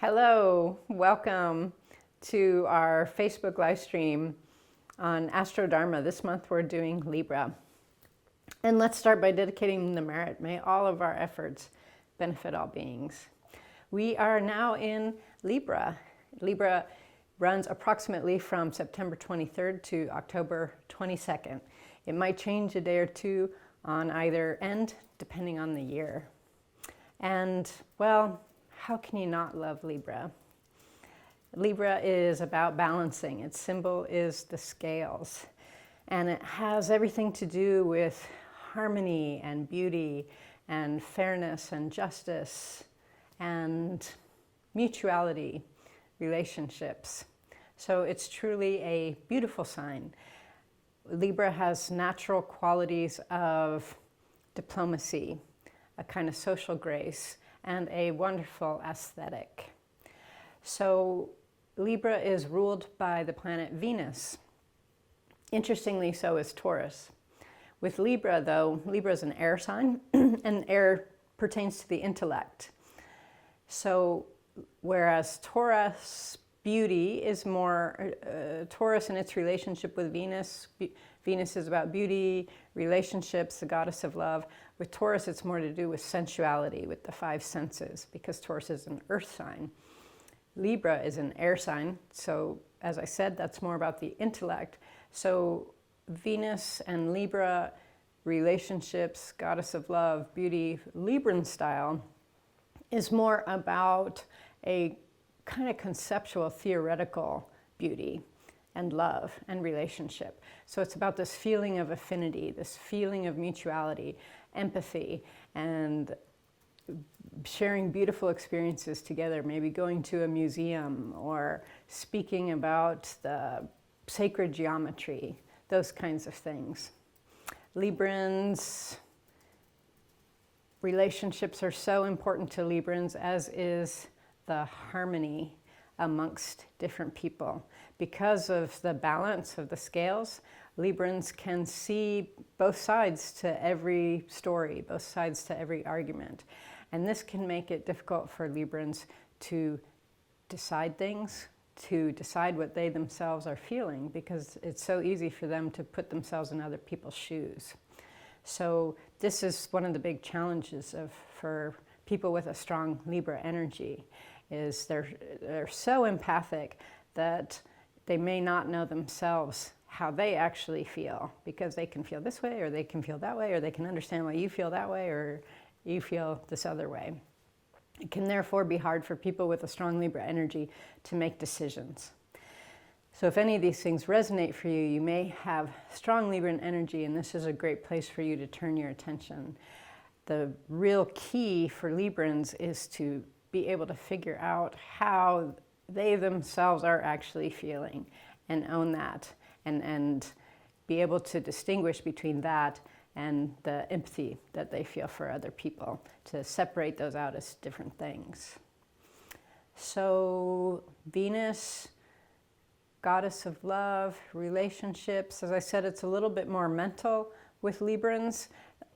Hello, welcome to our Facebook live stream on AstroDharma. This month we're doing Libra. And let's start by dedicating the merit. May all of our efforts benefit all beings. We are now in Libra. Libra runs approximately from September 23rd to October 22nd. It might change a day or two on either end, depending on the year. And, well, how can you not love Libra? Libra is about balancing. Its symbol is the scales. And it has everything to do with harmony and beauty and fairness and justice and mutuality, relationships. So it's truly a beautiful sign. Libra has natural qualities of diplomacy, a kind of social grace, and a wonderful aesthetic. So Libra is ruled by the planet Venus. Interestingly, so is Taurus. With Libra, though, Libra is an air sign, and air pertains to the intellect. So whereas Taurus beauty is more, Taurus and its relationship with Venus, Venus is about beauty, relationships, the goddess of love. With Taurus, it's more to do with sensuality, with the five senses, because Taurus is an earth sign. Libra is an air sign, so as I said, that's more about the intellect. So Venus and Libra, relationships, goddess of love, beauty, Libran style, is more about a kind of conceptual, theoretical beauty and love and relationship. So it's about this feeling of affinity, this feeling of mutuality, empathy, and sharing beautiful experiences together, maybe going to a museum or speaking about the sacred geometry, those kinds of things. Librans, relationships are so important to Librans, as is the harmony amongst different people. Because of the balance of the scales, Librans can see both sides to every story, both sides to every argument. And this can make it difficult for Librans to decide things, to decide what they themselves are feeling, because it's so easy for them to put themselves in other people's shoes. So this is one of the big challenges for people with a strong Libra energy, is they're so empathic that they may not know themselves how they actually feel, because they can feel this way or they can feel that way, or they can understand why you feel that way or you feel this other way. It can therefore be hard for people with a strong Libra energy to make decisions. So if any of these things resonate for you, you may have strong Libran energy, and this is a great place for you to turn your attention. The real key for Librans is to be able to figure out how they themselves are actually feeling and own that, and be able to distinguish between that and the empathy that they feel for other people, to separate those out as different things. So Venus, goddess of love, relationships, as I said, it's a little bit more mental with Librans.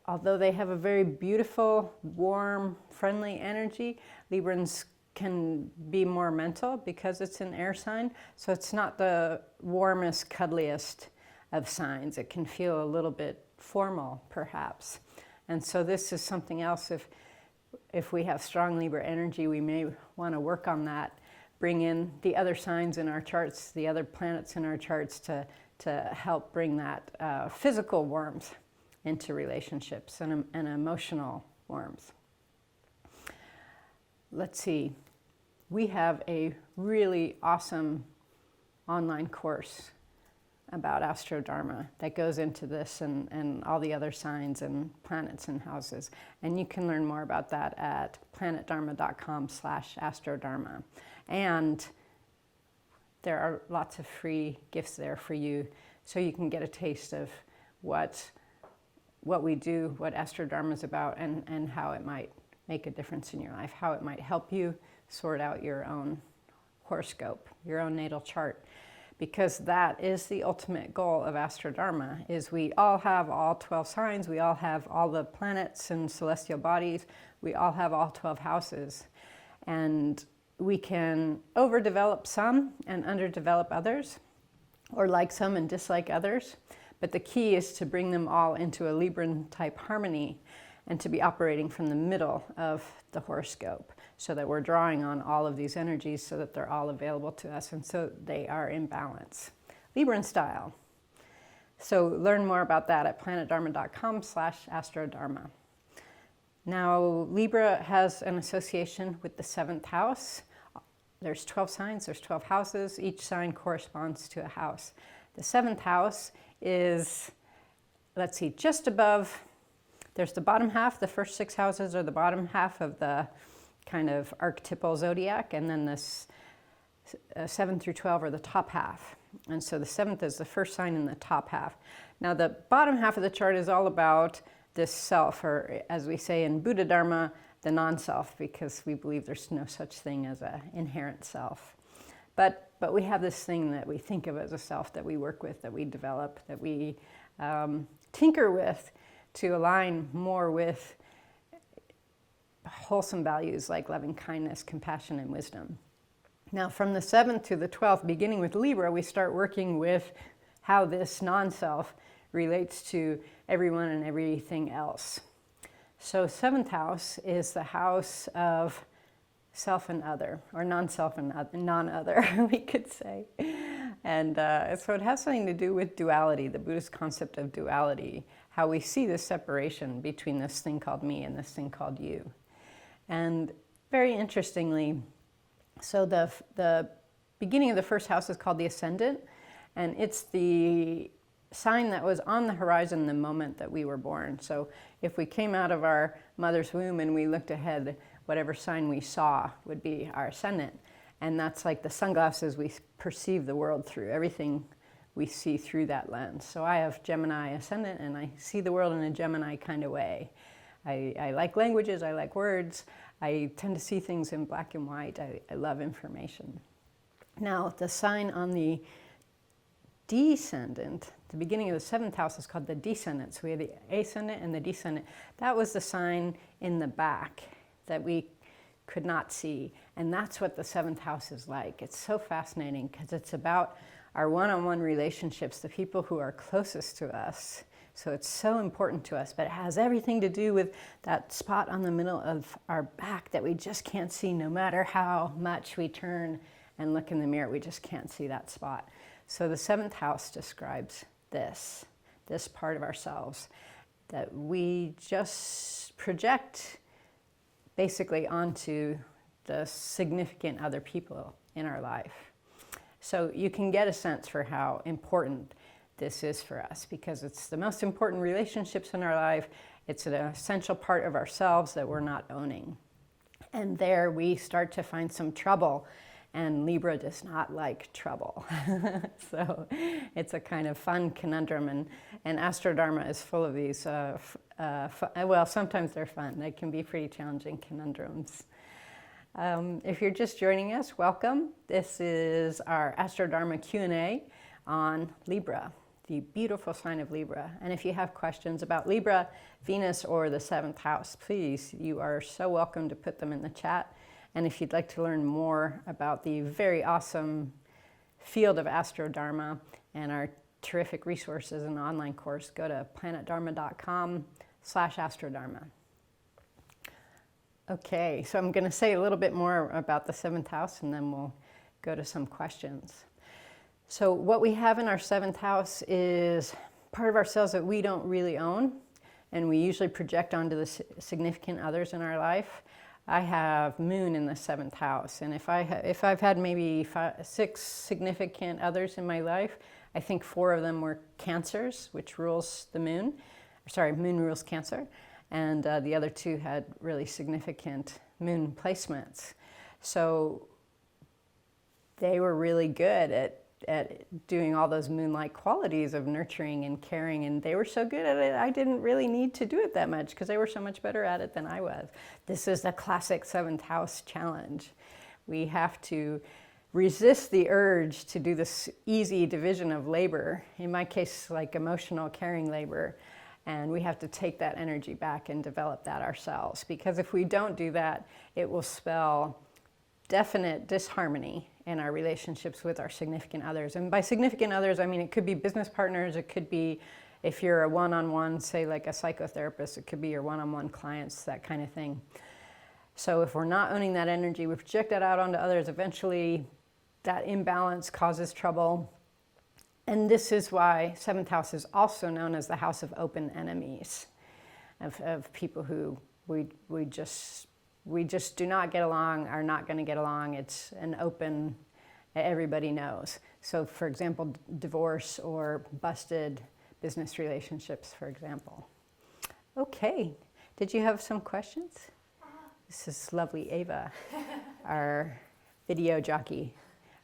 Although they have a very beautiful, warm, friendly energy, Librans can be more mental because it's an air sign. So it's not the warmest, cuddliest of signs. It can feel a little bit formal, perhaps. And so this is something else. If we have strong Libra energy, we may want to work on that, bring in the other signs in our charts, the other planets in our charts, to help bring that physical warmth into relationships and emotional warmth. Let's see. We have a really awesome online course about AstroDharma that goes into this and all the other signs and planets and houses. And you can learn more about that at planetdharma.com/AstroDharma. And there are lots of free gifts there for you, so you can get a taste of what we do, what AstroDharma is about, and how it might make a difference in your life, how it might help you sort out your own horoscope, your own natal chart. Because that is the ultimate goal of AstroDharma, is we all have all 12 signs, we all have all the planets and celestial bodies, we all have all 12 houses. And we can overdevelop some and underdevelop others, or like some and dislike others. But the key is to bring them all into a Libran type harmony and to be operating from the middle of the horoscope so that we're drawing on all of these energies so that they're all available to us and so they are in balance. Libran style. So learn more about that at planetdharma.com/AstroDharma. Now, Libra has an association with the 7th house. There's 12 signs, there's 12 houses. Each sign corresponds to a house. The 7th house is, let's see, just above, there's the bottom half. The first 6 houses are the bottom half of the kind of archetypal zodiac, and then this 7 through 12 are the top half. And so the 7th is the first sign in the top half. Now, the bottom half of the chart is all about this self, or as we say in Buddha Dharma, the non-self, because we believe there's no such thing as an inherent self. But we have this thing that we think of as a self, that we work with, that we develop, that we tinker with to align more with wholesome values like loving kindness, compassion, and wisdom. Now, from the 7th to the 12th, beginning with Libra, we start working with how this non-self relates to everyone and everything else. So 7th house is the house of self and other, or non-self and non-other, we could say. And so it has something to do with duality, the Buddhist concept of duality, how we see this separation between this thing called me and this thing called you. And very interestingly, so the beginning of the first house is called the ascendant, and it's the sign that was on the horizon the moment that we were born. So if we came out of our mother's womb and we looked ahead, whatever sign we saw would be our ascendant. And that's like the sunglasses we perceive the world through. Everything we see through that lens. So I have Gemini ascendant, and I see the world in a Gemini kind of way. I like languages, I like words. I tend to see things in black and white. I love information. Now, the sign on the descendant, the beginning of the 7th house is called the descendant. So we have the ascendant and the descendant. That was the sign in the back that we could not see. And that's what the 7th house is like. It's so fascinating because it's about our one-on-one relationships, the people who are closest to us. So it's so important to us, but it has everything to do with that spot on the middle of our back that we just can't see no matter how much we turn and look in the mirror. We just can't see that spot. So the 7th house describes this part of ourselves that we just project basically onto the significant other people in our life. So you can get a sense for how important this is for us, because it's the most important relationships in our life. It's an essential part of ourselves that we're not owning. And there we start to find some trouble, and Libra does not like trouble. So it's a kind of fun conundrum, and AstroDharma is full of these, well, sometimes they're fun. They can be pretty challenging conundrums. If you're just joining us, welcome. This is our AstroDharma Q&A on Libra, the beautiful sign of Libra. And if you have questions about Libra, Venus, or the 7th house, please, you are so welcome to put them in the chat. And if you'd like to learn more about the very awesome field of AstroDharma and our terrific resources and online course, go to planetdharma.com/AstroDharma. Okay, so I'm going to say a little bit more about the 7th house, and then we'll go to some questions. So what we have in our 7th house is part of ourselves that we don't really own, and we usually project onto the significant others in our life. I have Moon in the 7th house, and if I've had maybe 6 significant others in my life, I think 4 of them were Cancers, which rules the Moon. Sorry, Moon rules Cancer, and the other 2 had really significant Moon placements. So they were really good at doing all those moon-like qualities of nurturing and caring, and they were so good at it, I didn't really need to do it that much because they were so much better at it than I was. This is the classic 7th house challenge. We have to resist the urge to do this easy division of labor, in my case, like emotional caring labor, and we have to take that energy back and develop that ourselves, because if we don't do that, it will spell definite disharmony in our relationships with our significant others. And by significant others, I mean it could be business partners, it could be if you're a one-on-one, say like a psychotherapist, it could be your one-on-one clients, that kind of thing. So if we're not owning that energy, we project that out onto others, eventually that imbalance causes trouble. And this is why 7th house is also known as the house of open enemies, of people who we just do not get along, are not going to get along. It's an open, everybody knows. So for example, divorce or busted business relationships, for example. Okay, did you have some questions? This is lovely Ava, our video jockey,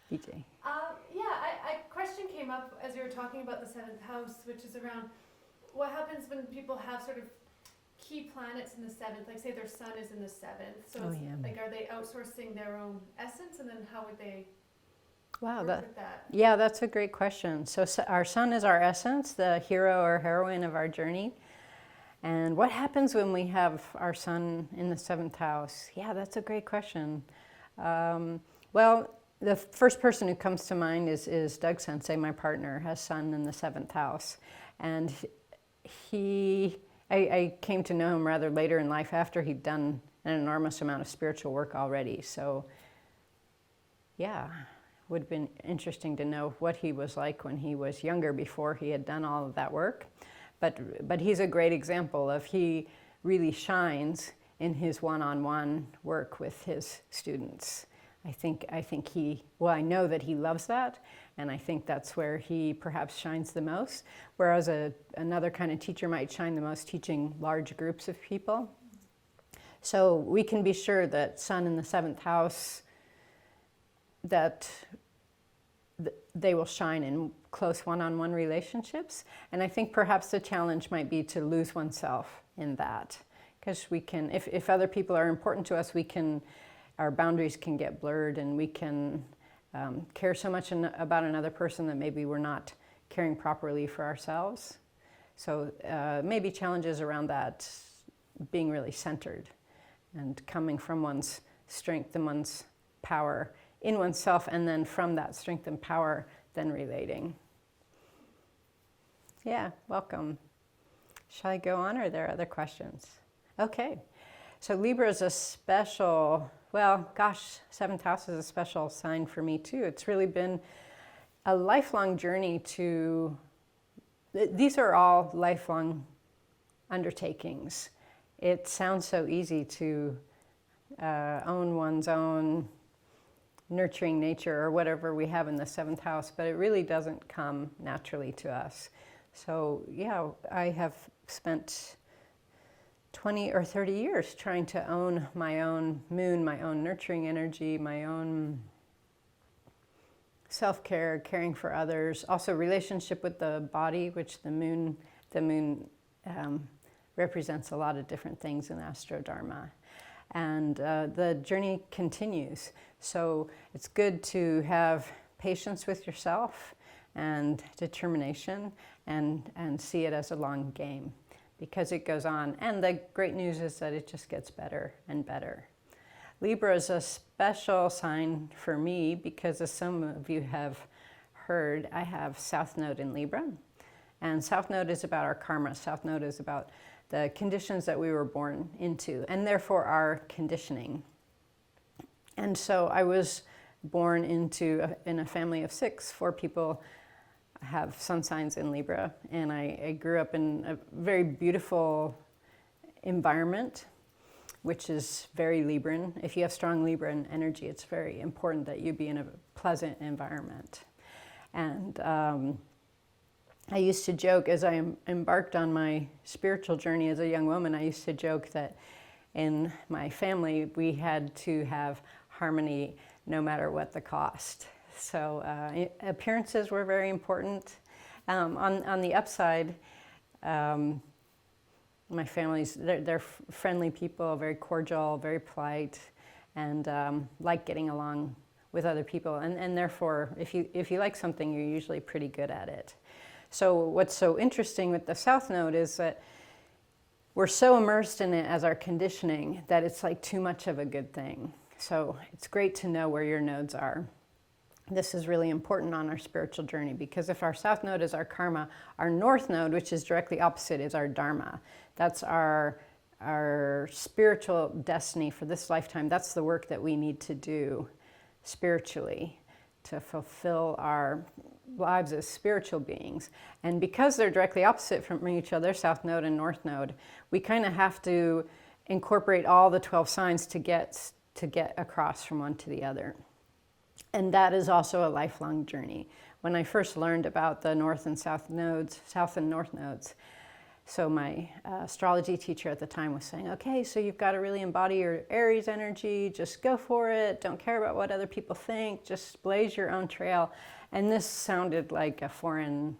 DJ. A question came up as we were talking about the 7th house, which is around what happens when people have sort of key planets in the 7th, like say their sun is in the 7th. So like, are they outsourcing their own essence, and then how would they work with that? Yeah, that's a great question. So our sun is our essence, the hero or heroine of our journey. And what happens when we have our sun in the 7th house? Yeah, that's a great question. Well, the first person who comes to mind is Doug Sensei, my partner, has sun in the 7th house. And I came to know him rather later in life after he'd done an enormous amount of spiritual work already. So yeah, would have been interesting to know what he was like when he was younger before he had done all of that work. But he's a great example of he really shines in his one-on-one work with his students. I know that he loves that, and I think that's where he perhaps shines the most, whereas another kind of teacher might shine the most teaching large groups of people. So we can be sure that sun in the 7th house, that they will shine in close one-on-one relationships. And I think perhaps the challenge might be to lose oneself in that. Because we can, if other people are important to us, our boundaries can get blurred, and we can care so much about another person that maybe we're not caring properly for ourselves. So maybe challenges around that, being really centered and coming from one's strength and one's power in oneself, and then from that strength and power, then relating. Yeah, welcome. Shall I go on, or are there other questions? Okay, so Libra is a special, 7th house is a special sign for me too. It's really been a lifelong journey these are all lifelong undertakings. It sounds so easy to own one's own nurturing nature or whatever we have in the 7th house, but it really doesn't come naturally to us. So yeah, I have spent 20 or 30 years trying to own my own moon, my own nurturing energy, my own self-care, caring for others, also relationship with the body, which the moon represents a lot of different things in AstroDharma. And the journey continues. So it's good to have patience with yourself and determination, and see it as a long game, because it goes on. And the great news is that it just gets better and better. Libra is a special sign for me because, as some of you have heard, I have South Node in Libra. And South Node is about our karma. South Node is about the conditions that we were born into, and therefore our conditioning. And so I was born in a family of 6. 4 people have sun signs in Libra, and I grew up in a very beautiful environment, which is very Libran. If you have strong Libran energy, it's very important that you be in a pleasant environment. And I used to joke, as I embarked on my spiritual journey as a young woman, I used to joke that in my family we had to have harmony no matter what the cost. So appearances were very important. On the upside, my family's, they're friendly people, very cordial, very polite, and like getting along with other people. And therefore, if you like something, you're usually pretty good at it. So what's so interesting with the South Node is that we're so immersed in it as our conditioning that it's like too much of a good thing. So it's great to know where your nodes are. This is really important on our spiritual journey, because if our south node is our karma, our north node, which is directly opposite, is our dharma. That's our spiritual destiny for this lifetime. That's the work that we need to do spiritually to fulfill our lives as spiritual beings. And because they're directly opposite from each other, south node and north node, we kind of have to incorporate all the 12 signs to get across from one to the other. And that is also a lifelong journey. When I first learned about the north and south nodes, south and north nodes, so my astrology teacher at the time was saying, okay, so you've got to really embody your Aries energy, just go for it, don't care about what other people think, just blaze your own trail. And this sounded like a foreign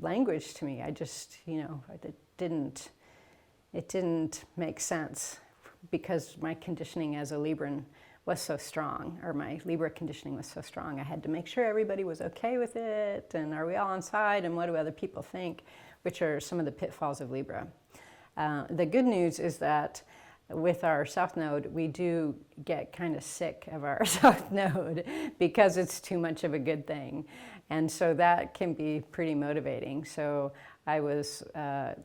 language to me. I just, it didn't make sense, because my conditioning as a Libran was so strong, or my Libra conditioning was so strong. I had to make sure everybody was okay with it, and are we all on side, and what do other people think, which are some of the pitfalls of Libra. The good news is that with our south node, we do get kind of sick of our south node because it's too much of a good thing. And so that can be pretty motivating. So I was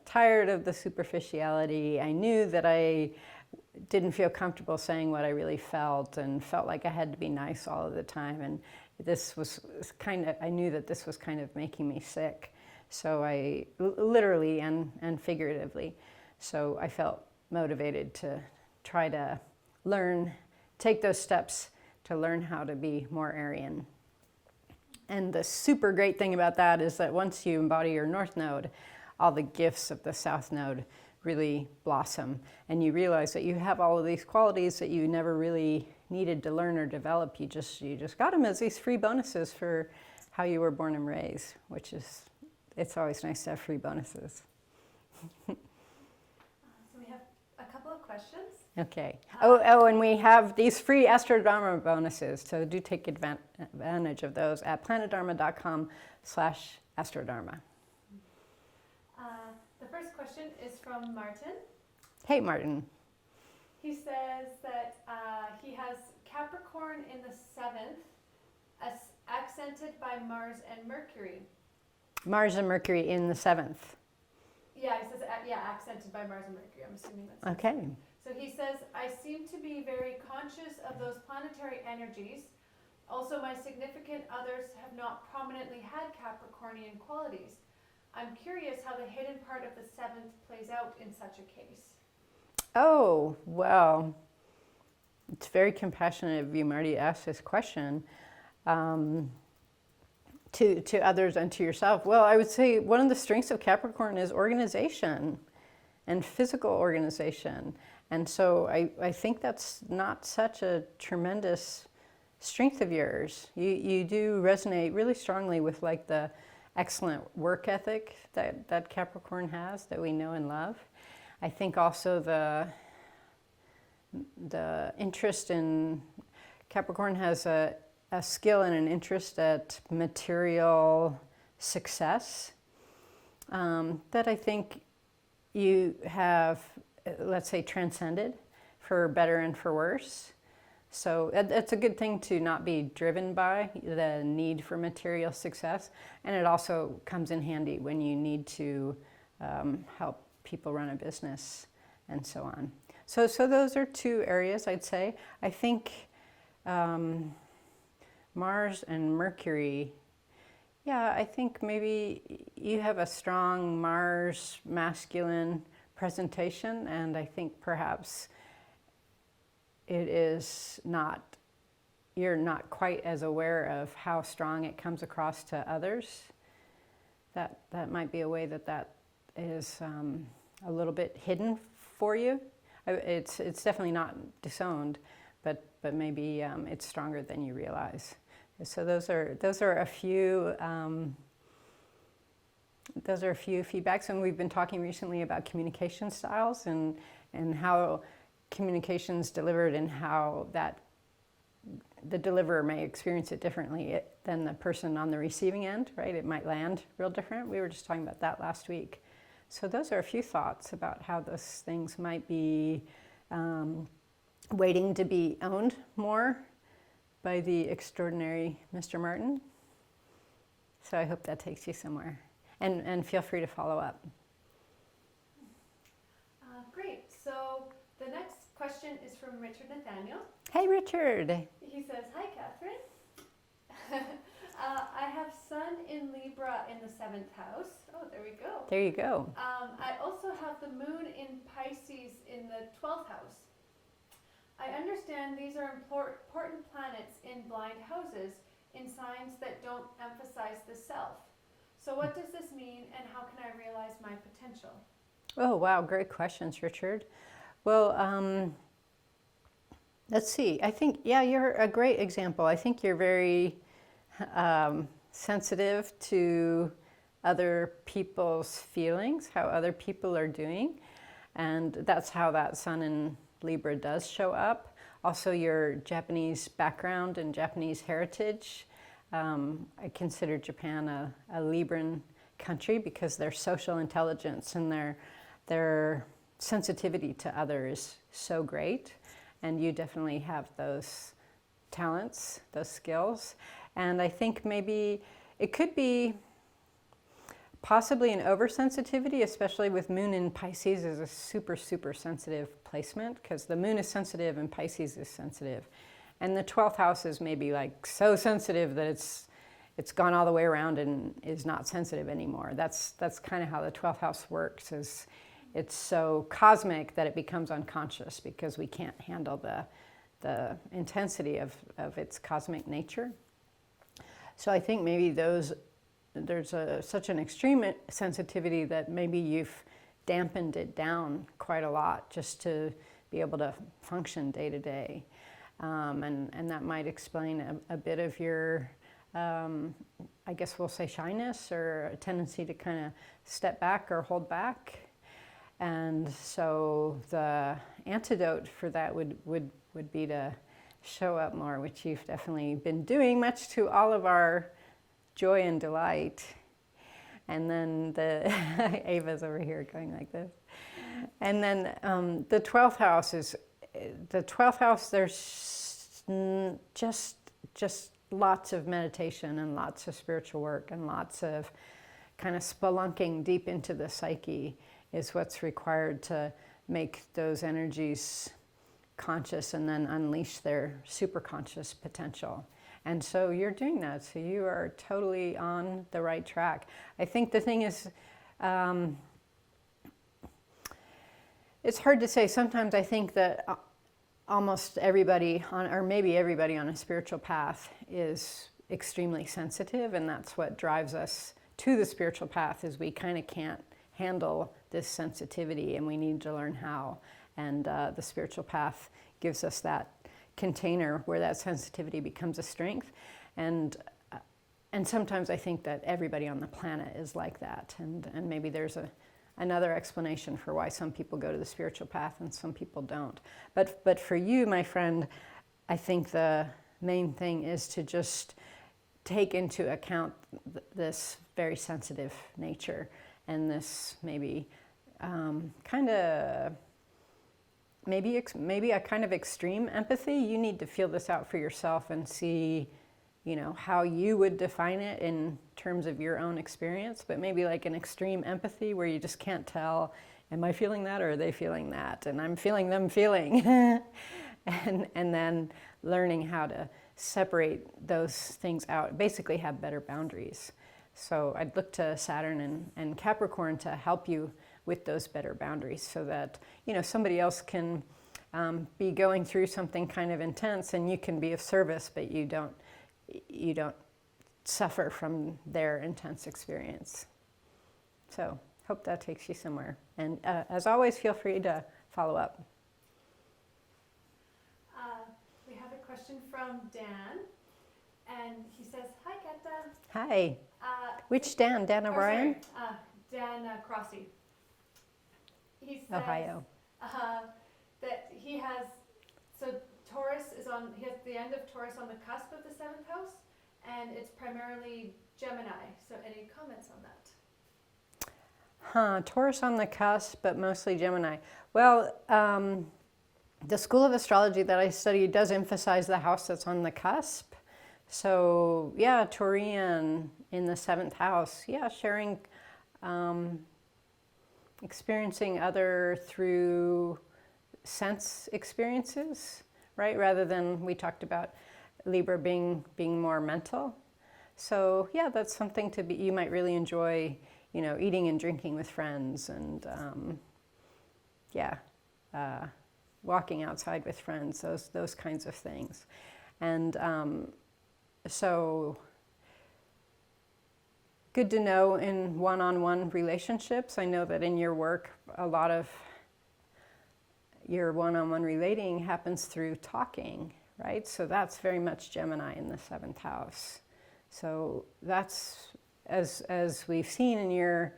tired of the superficiality. I knew that I didn't feel comfortable saying what I really felt, and felt like I had to be nice all of the time. And this was I knew that this was kind of making me sick. So I, literally and figuratively, so I felt motivated to try to take those steps to learn how to be more Aryan. And the super great thing about that is that once you embody your north node, all the gifts of the south node really blossom, and you realize that you have all of these qualities that you never really needed to learn or develop. You just got them as these free bonuses for how you were born and raised, which is, it's always nice to have free bonuses. So we have a couple of questions. Okay. And we have these free AstroDharma bonuses, so do take advantage of those at planetdharma.com/AstroDharma. The first question is from Martin. Hey, Martin. He says that he has Capricorn in the 7th, accented by Mars and Mercury. Mars and Mercury in the 7th. Yeah, he says, accented by Mars and Mercury. I'm assuming that's okay. So he says, I seem to be very conscious of those planetary energies. Also, my significant others have not prominently had Capricornian qualities. I'm curious how the hidden part of the 7th plays out in such a case. Oh, well, it's very compassionate of you, Marty, to ask this question to others and to yourself. Well, I would say one of the strengths of Capricorn is organization and physical organization. And so I think that's not such a tremendous strength of yours. You do resonate really strongly with like the excellent work ethic that Capricorn has, that we know and love. I think also the interest in Capricorn has a skill and an interest at material success that I think you have, let's say, transcended for better and for worse. So it's a good thing to not be driven by the need for material success. And it also comes in handy when you need to help people run a business and so on. So those are two areas, I'd say. I think Mars and Mercury, I think maybe you have a strong Mars masculine presentation, and I think perhaps it is not, you're not quite as aware of how strong it comes across to others. That might be a way that is a little bit hidden for you. It's definitely not disowned, but maybe it's stronger than you realize. So those are a few feedbacks, and we've been talking recently about communication styles and how communication's delivered and how that the deliverer may experience it differently than the person on the receiving end, right? It might land real different. We were just talking about that last week. So those are a few thoughts about how those things might be waiting to be owned more by the extraordinary Mr. Martin. So I hope that takes you somewhere. And feel free to follow up. Great. So the next question is from Richard Nathaniel. Hey, Richard. He says, hi, Catherine. I have Sun in Libra in the 7th house. Oh, there we go. There you go. I also have the Moon in Pisces in the 12th house. I understand these are important planets in blind houses in signs that don't emphasize the self. So what does this mean, and how can I realize my potential? Oh, wow. Great questions, Richard. Well, let's see. I think, yeah, you're a great example. I think you're very sensitive to other people's feelings, how other people are doing. And that's how that Sun in Libra does show up. Also, your Japanese background and Japanese heritage. I consider Japan a Libran country because their social intelligence and their sensitivity to others is so great. And you definitely have those talents, those skills. And I think maybe it could be possibly an oversensitivity, especially with Moon in Pisces is a super, super sensitive placement because the Moon is sensitive and Pisces is sensitive. And the 12th house is maybe like so sensitive that it's gone all the way around and is not sensitive anymore. That's kind of how the 12th house works, is it's so cosmic that it becomes unconscious because we can't handle the intensity of its cosmic nature. So I think maybe there's such an extreme sensitivity that maybe you've dampened it down quite a lot just to be able to function day to day. And that might explain a bit of your, I guess we'll say shyness or a tendency to kind of step back or hold back. And so the antidote for that would be to show up more, which you've definitely been doing, much to all of our joy and delight. And then Ava's over here going like this. And then the 12th house is, there's just lots of meditation and lots of spiritual work and lots of kind of spelunking deep into the psyche is what's required to make those energies conscious and then unleash their superconscious potential. And so you're doing that. So you are totally on the right track. I think the thing is, it's hard to say. Sometimes I think that almost everybody or maybe everybody on a spiritual path is extremely sensitive, and that's what drives us to the spiritual path, is we kind of can't handle this sensitivity and we need to learn how. And the spiritual path gives us that container where that sensitivity becomes a strength. And sometimes I think that everybody on the planet is like that. And maybe there's another explanation for why some people go to the spiritual path and some people don't. But for you, my friend, I think the main thing is to just take into account this very sensitive nature and this maybe maybe a kind of extreme empathy. You need to feel this out for yourself and see, how you would define it in terms of your own experience, but maybe like an extreme empathy where you just can't tell, am I feeling that or are they feeling that? And I'm feeling them feeling. and then learning how to separate those things out, basically have better boundaries. So I'd look to Saturn and Capricorn to help you with those better boundaries so that, somebody else can be going through something kind of intense and you can be of service, but you don't suffer from their intense experience. So hope that takes you somewhere. And as always, feel free to follow up. We have a question from Dan, and he says, hi, Keta. Hi. Which Dan? Dan O'Brien? Dan Crossy. He says, Ohio. That he has, so Taurus he has the end of Taurus on the cusp of the 7th house, and it's primarily Gemini. So any comments on that? Taurus on the cusp, but mostly Gemini. Well, the school of astrology that I study does emphasize the house that's on the cusp. So yeah, therein in the 7th house, yeah, sharing, experiencing other through sense experiences, right? Rather than, we talked about Libra being more mental. So yeah, that's something to be, you might really enjoy, you know, eating and drinking with friends, and walking outside with friends, those kinds of things. And so good to know in one-on-one relationships. I know that in your work, a lot of your one-on-one relating happens through talking, right? So that's very much Gemini in the 7th house. So that's, as we've seen in your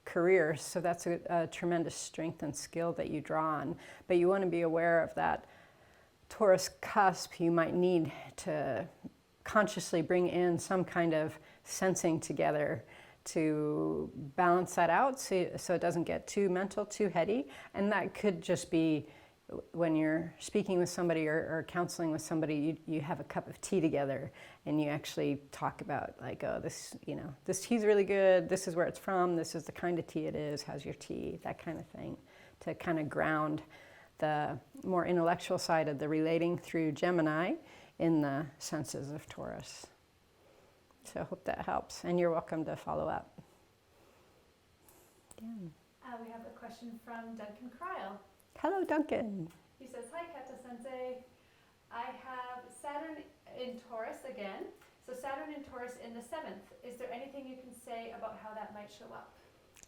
career, so that's a tremendous strength and skill that you draw on. But you want to be aware of that Taurus cusp. You might need to consciously bring in some kind of sensing together to balance that out, so it doesn't get too mental, too heady. And that could just be when you're speaking with somebody or counseling with somebody, you have a cup of tea together and you actually talk about, like, oh, this, you know, this tea's really good, this is where it's from, this is the kind of tea it is, how's your tea, that kind of thing, to kind of ground the more intellectual side of the relating through Gemini in the senses of Taurus. So I hope that helps, and you're welcome to follow up. Yeah. We have a question from Duncan Cryle. Hello, Duncan. He says, hi, Kata Sensei. I have Saturn in Taurus again. So Saturn in Taurus in the 7th. Is there anything you can say about how that might show up?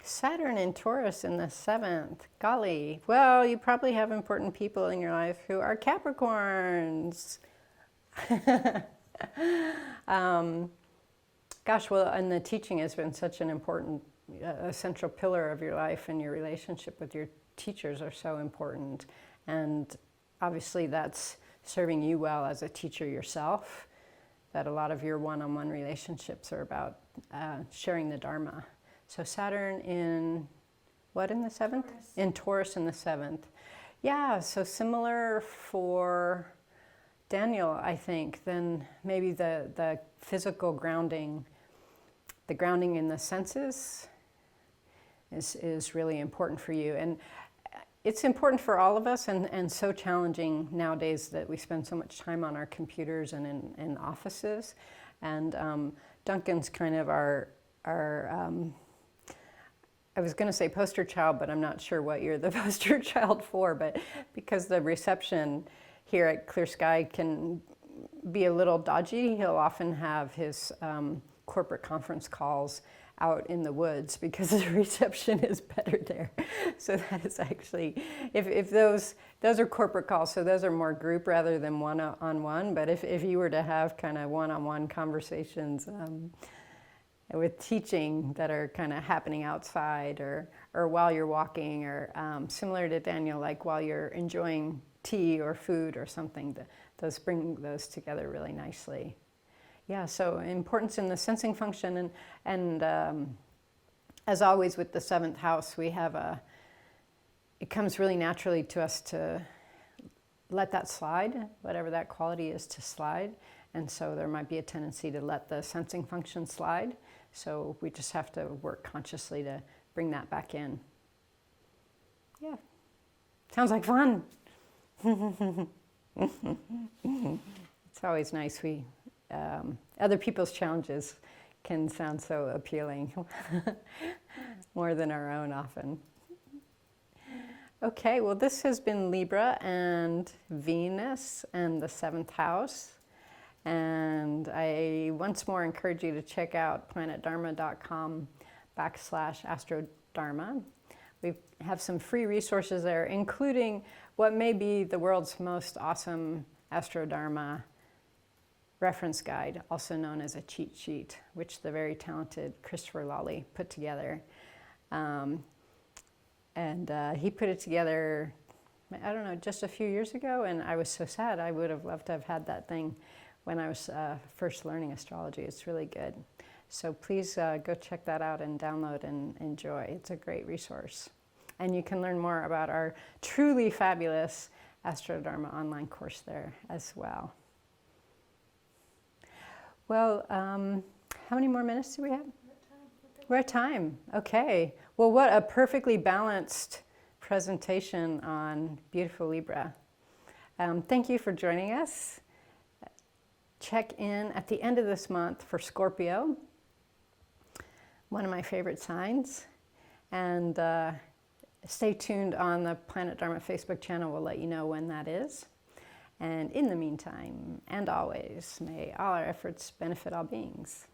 Saturn in Taurus in the 7th. Golly. Well, you probably have important people in your life who are Capricorns. Gosh, well, and the teaching has been such an important, central pillar of your life, and your relationship with your teachers are so important. And obviously that's serving you well as a teacher yourself, that a lot of your one-on-one relationships are about sharing the Dharma. So Saturn in, what in the 7th? Taurus. In Taurus in the 7th. Yeah, so similar for Daniel, I think, then maybe the physical grounding, the grounding in the senses is really important for you. And it's important for all of us, and so challenging nowadays that we spend so much time on our computers and in offices. And Duncan's kind of our I was going to say poster child, but I'm not sure what you're the poster child for, but because the reception here at Clear Sky can be a little dodgy, he'll often have his corporate conference calls out in the woods because the reception is better there. So that is actually, if those are corporate calls, so those are more group rather than one-on-one, but if you were to have kind of one-on-one conversations with teaching that are kind of happening outside or while you're walking, or similar to Daniel, like while you're enjoying tea or food or something, those bring those together really nicely. Yeah, so importance in the sensing function, and as always with the 7th house, we have it comes really naturally to us to let that slide, whatever that quality is, to slide. And so there might be a tendency to let the sensing function slide. So we just have to work consciously to bring that back in. Yeah, sounds like fun. It's always nice. Other people's challenges can sound so appealing, more than our own often. Okay, well, this has been Libra and Venus and the 7th house. And I once more encourage you to check out planetdharma.com/AstroDharma. We have some free resources there, including what may be the world's most awesome AstroDharma reference guide, also known as a cheat sheet, which the very talented Christopher Lawley put together. He put it together, I don't know, just a few years ago, and I was so sad. I would have loved to have had that thing when I was first learning astrology. It's really good. So please go check that out and download and enjoy. It's a great resource. And you can learn more about our truly fabulous AstroDharma online course there as well. Well, how many more minutes do we have? We're at time. Okay. Well, what a perfectly balanced presentation on beautiful Libra. Thank you for joining us. Check in at the end of this month for Scorpio, one of my favorite signs. And stay tuned on the Planet Dharma Facebook channel. We'll let you know when that is. And in the meantime, and always, may all our efforts benefit all beings.